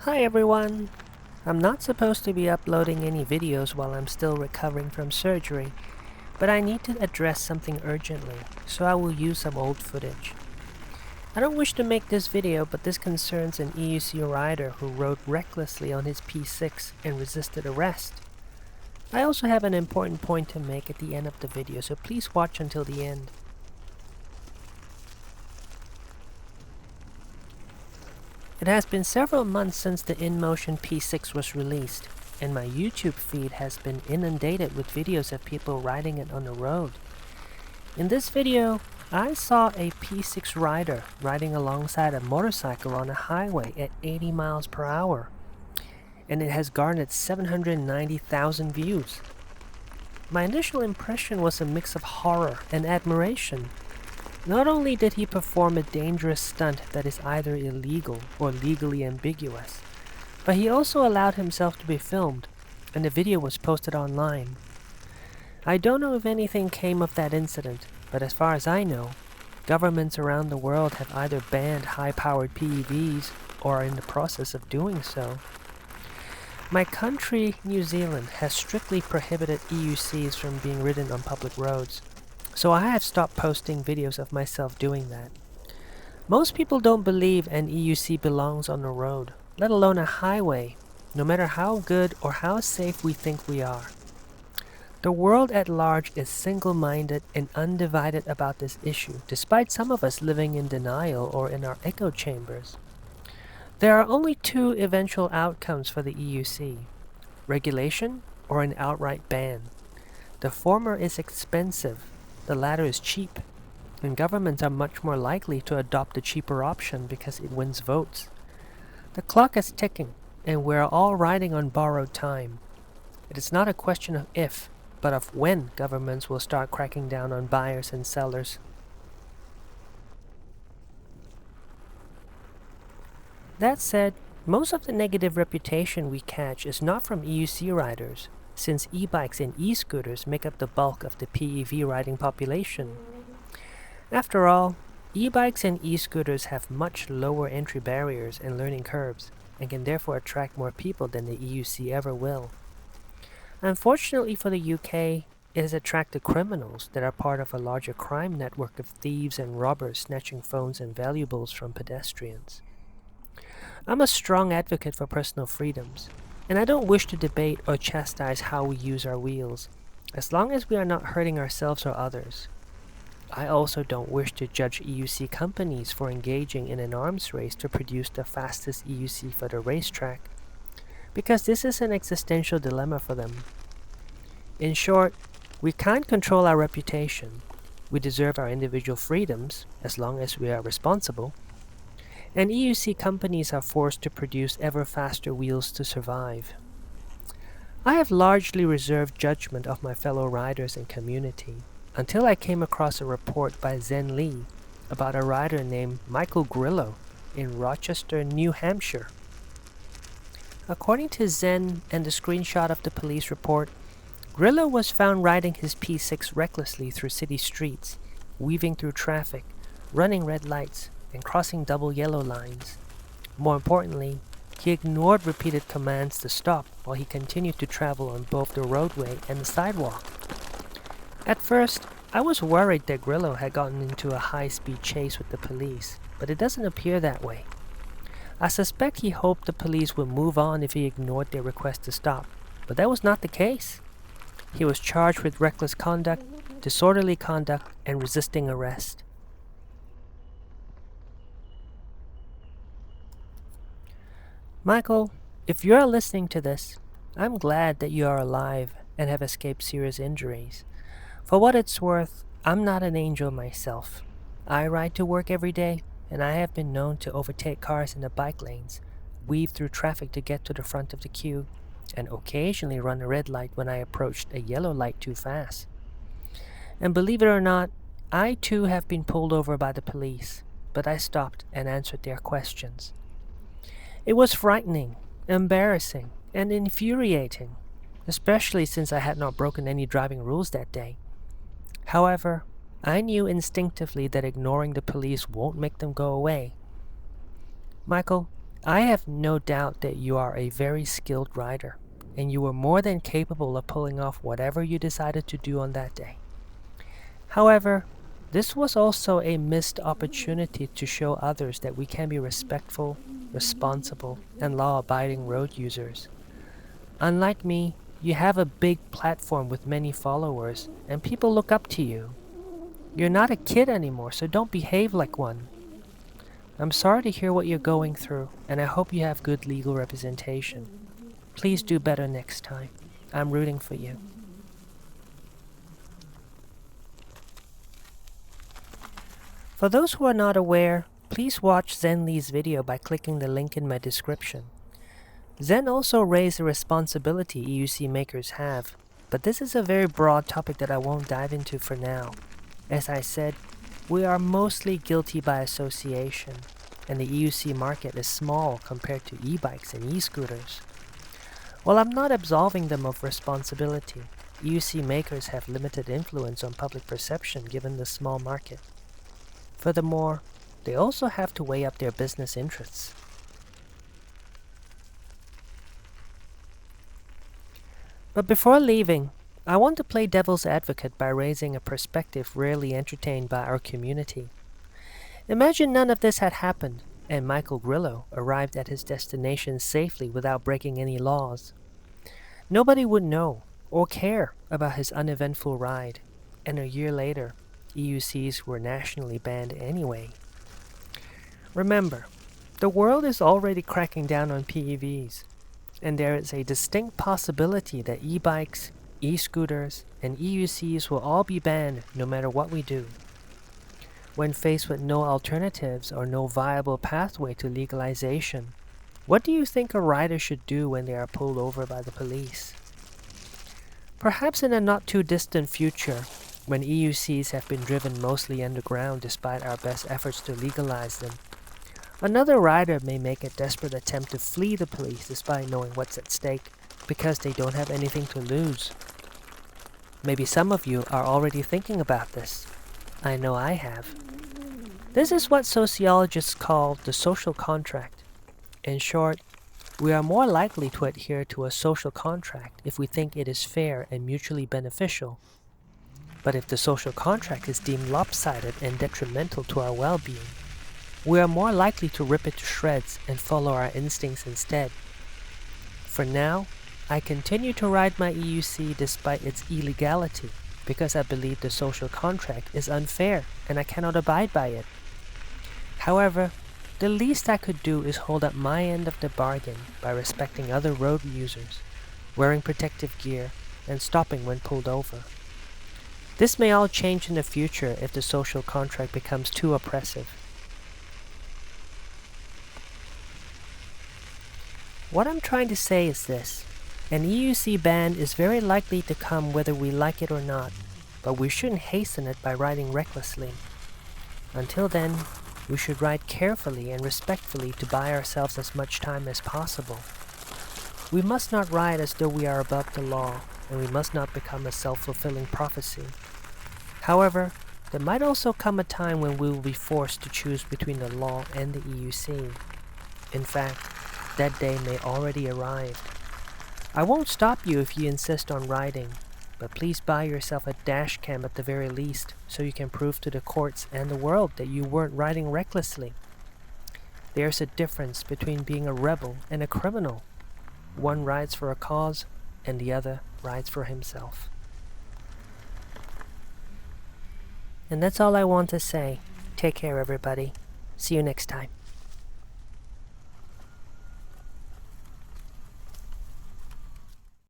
Hi everyone! I'm not supposed to be uploading any videos while I'm still recovering from surgery, but I need to address something urgently, so I will use some old footage. I don't wish to make this video, but this concerns an EUC rider who rode recklessly on his P6 and resisted arrest. I also have an important point to make at the end of the video, so please watch until the end. It has been several months since the InMotion P6 was released, and my YouTube feed has been inundated with videos of people riding it on the road. In this video, I saw a P6 rider riding alongside a motorcycle on a highway at 80 miles per hour, and it has garnered 790,000 views. My initial impression was a mix of horror and admiration. Not only did he perform a dangerous stunt that is either illegal or legally ambiguous, but he also allowed himself to be filmed, and the video was posted online. I don't know if anything came of that incident, but as far as I know, governments around the world have either banned high-powered PEVs or are in the process of doing so. My country, New Zealand, has strictly prohibited EUCs from being ridden on public roads, so I have stopped posting videos of myself doing that. Most people don't believe an EUC belongs on the road, let alone a highway, no matter how good or how safe we think we are. The world at large is single-minded and undivided about this issue, despite some of us living in denial or in our echo chambers. There are only two eventual outcomes for the EUC: regulation or an outright ban. The former is expensive, the latter is cheap, and governments are much more likely to adopt the cheaper option because it wins votes. The clock is ticking, and we're all riding on borrowed time. It is not a question of if, but of when governments will start cracking down on buyers and sellers. That said, most of the negative reputation we catch is not from EUC riders, since e-bikes and e-scooters make up the bulk of the PEV riding population. After all, e-bikes and e-scooters have much lower entry barriers and learning curves, and can therefore attract more people than the EUC ever will. Unfortunately for the UK, it has attracted criminals that are part of a larger crime network of thieves and robbers snatching phones and valuables from pedestrians. I'm a strong advocate for personal freedoms, and I don't wish to debate or chastise how we use our wheels, as long as we are not hurting ourselves or others. I also don't wish to judge EUC companies for engaging in an arms race to produce the fastest EUC for the racetrack, because this is an existential dilemma for them. In short, we can't control our reputation. We deserve our individual freedoms, as long as we are responsible. And EUC companies are forced to produce ever faster wheels to survive. I have largely reserved judgment of my fellow riders and community until I came across a report by Zen Lee about a rider named Michael Grillo in Rochester, New Hampshire. According to Zen and the screenshot of the police report, Grillo was found riding his P6 recklessly through city streets, weaving through traffic, running red lights, and crossing double yellow lines. More importantly, he ignored repeated commands to stop while he continued to travel on both the roadway and the sidewalk. At first, I was worried that Grillo had gotten into a high-speed chase with the police, but it doesn't appear that way. I suspect he hoped the police would move on if he ignored their request to stop, but that was not the case. He was charged with reckless conduct, disorderly conduct, and resisting arrest. Michael, if you're listening to this, I'm glad that you are alive and have escaped serious injuries. For what it's worth, I'm not an angel myself. I ride to work every day, and I have been known to overtake cars in the bike lanes, weave through traffic to get to the front of the queue, and occasionally run a red light when I approached a yellow light too fast. And believe it or not, I too have been pulled over by the police, but I stopped and answered their questions. It was frightening, embarrassing, and infuriating, especially since I had not broken any driving rules that day. However, I knew instinctively that ignoring the police won't make them go away. Michael, I have no doubt that you are a very skilled rider, and you were more than capable of pulling off whatever you decided to do on that day. However, this was also a missed opportunity to show others that we can be respectful, responsible, and law-abiding road users. Unlike me, you have a big platform with many followers, and people look up to you. You're not a kid anymore, so don't behave like one. I'm sorry to hear what you're going through, and I hope you have good legal representation. Please do better next time. I'm rooting for you. For those who are not aware, please watch Zen Lee's video by clicking the link in my description. Zen also raised a responsibility EUC makers have, but this is a very broad topic that I won't dive into for now. As I said, we are mostly guilty by association, and the EUC market is small compared to e-bikes and e-scooters. While I'm not absolving them of responsibility, EUC makers have limited influence on public perception given the small market. Furthermore, they also have to weigh up their business interests. But before leaving, I want to play devil's advocate by raising a perspective rarely entertained by our community. Imagine none of this had happened, and Michael Grillo arrived at his destination safely without breaking any laws. Nobody would know or care about his uneventful ride, and a year later, EUCs were nationally banned anyway. Remember, the world is already cracking down on PEVs, and there is a distinct possibility that e-bikes, e-scooters, and EUCs will all be banned no matter what we do. When faced with no alternatives or no viable pathway to legalization, what do you think a rider should do when they are pulled over by the police? Perhaps in a not too distant future, when EUCs have been driven mostly underground despite our best efforts to legalize them, another rider may make a desperate attempt to flee the police despite knowing what's at stake because they don't have anything to lose. Maybe some of you are already thinking about this. I know I have. This is what sociologists call the social contract. In short, we are more likely to adhere to a social contract if we think it is fair and mutually beneficial. But if the social contract is deemed lopsided and detrimental to our well-being, we are more likely to rip it to shreds and follow our instincts instead. For now, I continue to ride my EUC despite its illegality because I believe the social contract is unfair and I cannot abide by it. However, the least I could do is hold up my end of the bargain by respecting other road users, wearing protective gear, and stopping when pulled over. This may all change in the future if the social contract becomes too oppressive. What I'm trying to say is this. An EUC ban is very likely to come whether we like it or not, but we shouldn't hasten it by riding recklessly. Until then, we should ride carefully and respectfully to buy ourselves as much time as possible. We must not ride as though we are above the law, and we must not become a self-fulfilling prophecy. However, there might also come a time when we will be forced to choose between the law and the EUC. In fact, that day may already arrive. I won't stop you if you insist on riding, but please buy yourself a dash cam at the very least so you can prove to the courts and the world that you weren't riding recklessly. There's a difference between being a rebel and a criminal. One rides for a cause and the other rides for himself. And that's all I want to say. Take care, everybody. See you next time.